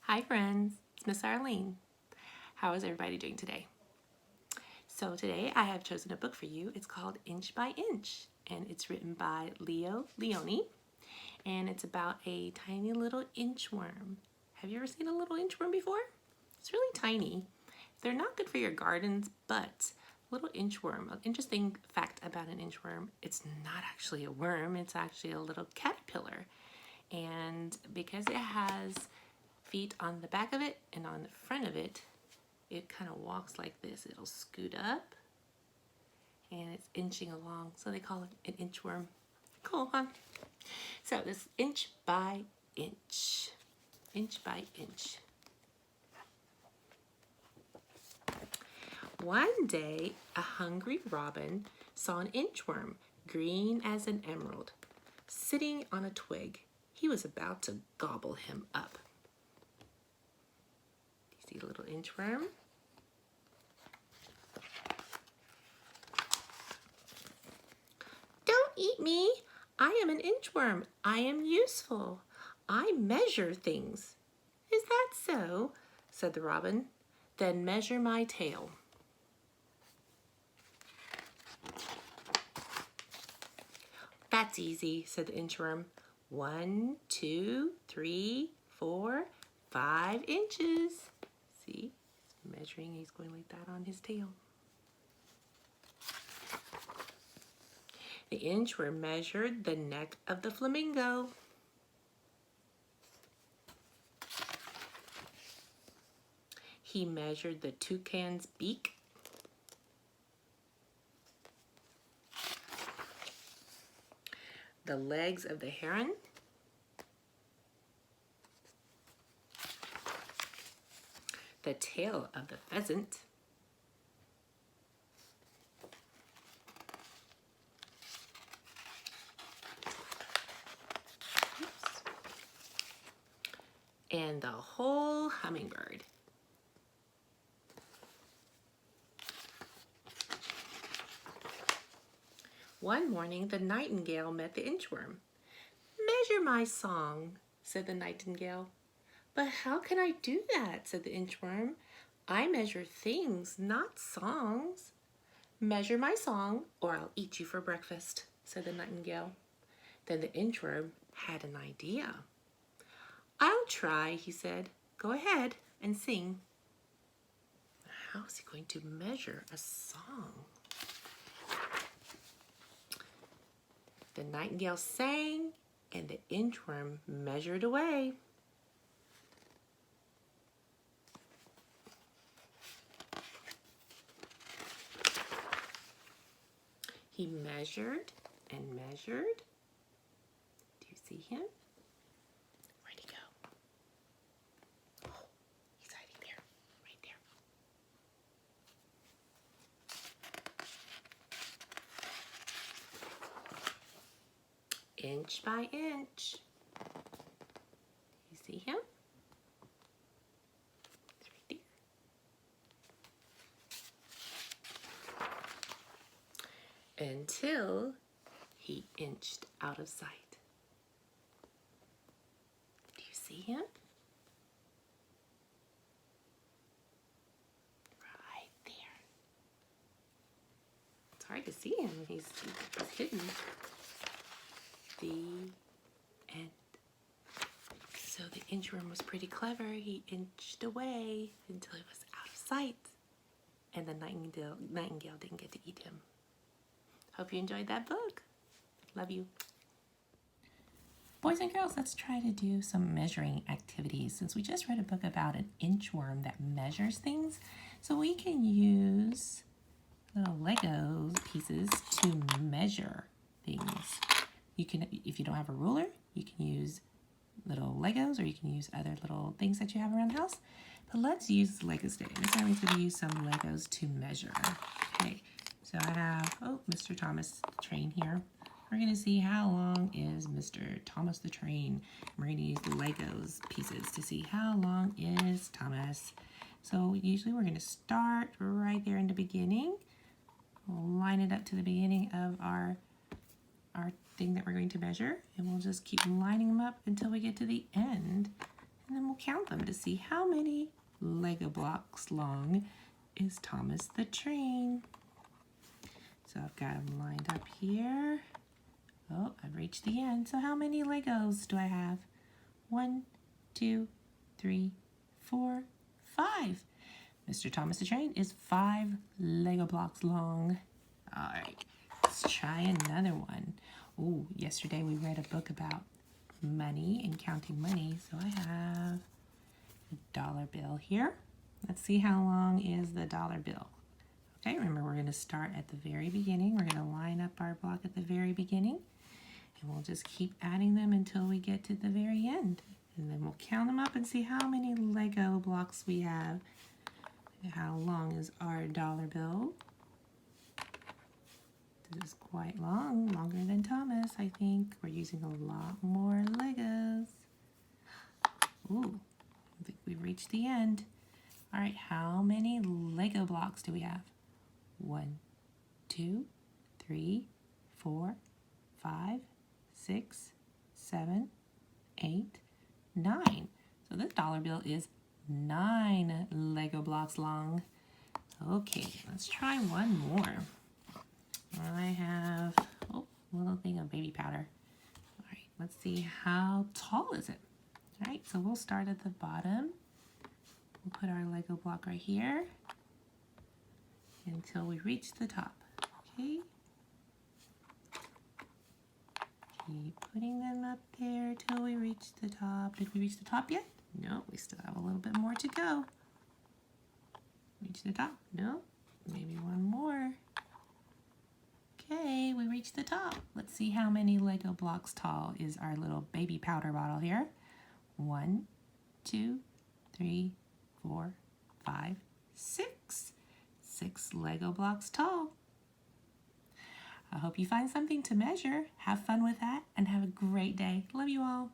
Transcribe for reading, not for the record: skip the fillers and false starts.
Hi friends, it's Miss Arlene. How is everybody doing today? So today I have chosen a book for you. It's called Inch by Inch and it's written by Leo Lionni and it's about a tiny little inchworm. Have you ever seen a little inchworm before? It's really tiny. They're not good for your gardens, but a little inchworm, an interesting fact about an inchworm, it's not actually a worm, it's actually a little caterpillar. And because it has feet on the back of it and on the front of it, it kind of walks like this. It'll scoot up and it's inching along, so they call it an inchworm. Cool, huh? So this inch by inch, inch by inch. One day, a hungry robin saw an inchworm, green as an emerald, sitting on a twig. He was about to gobble him up. See the little inchworm? Don't eat me. I am an inchworm. I am useful. I measure things. Is that so? Said the robin. Then measure my tail. That's easy, said the inchworm. 1, 2, 3, 4, 5 inches. See, he's measuring. He's going like that on his tail. The inchworm measured the neck of the flamingo. He measured the toucan's beak. The legs of the heron. The tail of the pheasant. And the whole hummingbird. One morning, the nightingale met the inchworm. Measure my song, said the nightingale. But how can I do that, said the inchworm. I measure things, not songs. Measure my song, or I'll eat you for breakfast, said the nightingale. Then the inchworm had an idea. I'll try, he said. Go ahead and sing. How is he going to measure a song? The nightingale sang, and the inchworm measured away. He measured and measured. Do you see him? Where'd he go? Oh, he's hiding there, right there. Inch by inch. You see him? He's right there. Until he inched out of sight. Do you see him? Right there. It's hard to see him. He's hidden. The end. So the inchworm was pretty clever. He inched away until he was out of sight. And the nightingale didn't get to eat him. Hope you enjoyed that book. Love you. Boys and girls, let's try to do some measuring activities. Since we just read a book about an inchworm that measures things, so we can use little Lego pieces to measure things. You can, if you don't have a ruler, you can use little Legos or you can use other little things that you have around the house. But let's use Legos today. Miss Arlene's going to use some Legos to measure. Okay. So I have, Mr. Thomas the Train here. We're going to see how long is Mr. Thomas the Train. We're going to use the Legos pieces to see how long is Thomas. So usually we're going to start right there in the beginning. We'll line it up to the beginning of our thing that we're going to measure. And we'll just keep lining them up until we get to the end. And then we'll count them to see how many Lego blocks long is Thomas the train. So I've got them lined up here. Oh, I've reached the end. So how many Legos do I have? 1, 2, 3, 4, 5. Mr. Thomas the Train is 5 Lego blocks long. All right, let's try another one. Oh, yesterday we read a book about money and counting money. So I have a dollar bill here. Let's see how long is the dollar bill. Okay, remember we're going to start at the very beginning. We're going to line up our block at the very beginning. And we'll just keep adding them until we get to the very end. And then we'll count them up and see how many Lego blocks we have. How long is our dollar bill? This is quite long, longer than Thomas, I think. We're using a lot more Legos. Ooh, I think we've reached the end. All right, how many Lego blocks do we have? 1, 2, 3, 4, 5, 6, 7, 8, 9. So this dollar bill is 9 Lego blocks long. Okay, let's try one more. I have a little thing of baby powder. All right, let's see how tall is it. All right, so we'll start at the bottom. We'll put our Lego block right here until we reach the top. Okay. Keep putting them up there till we reach the top. Did we reach the top yet? No, we still have a little bit more to go. Reach the top? No, maybe one more. Okay, we reached the top. Let's see how many Lego blocks tall is our little baby powder bottle here. 1, 2, 3, 4, 5, 6. 6 Lego blocks tall. I hope you find something to measure. Have fun with that and have a great day. Love you all.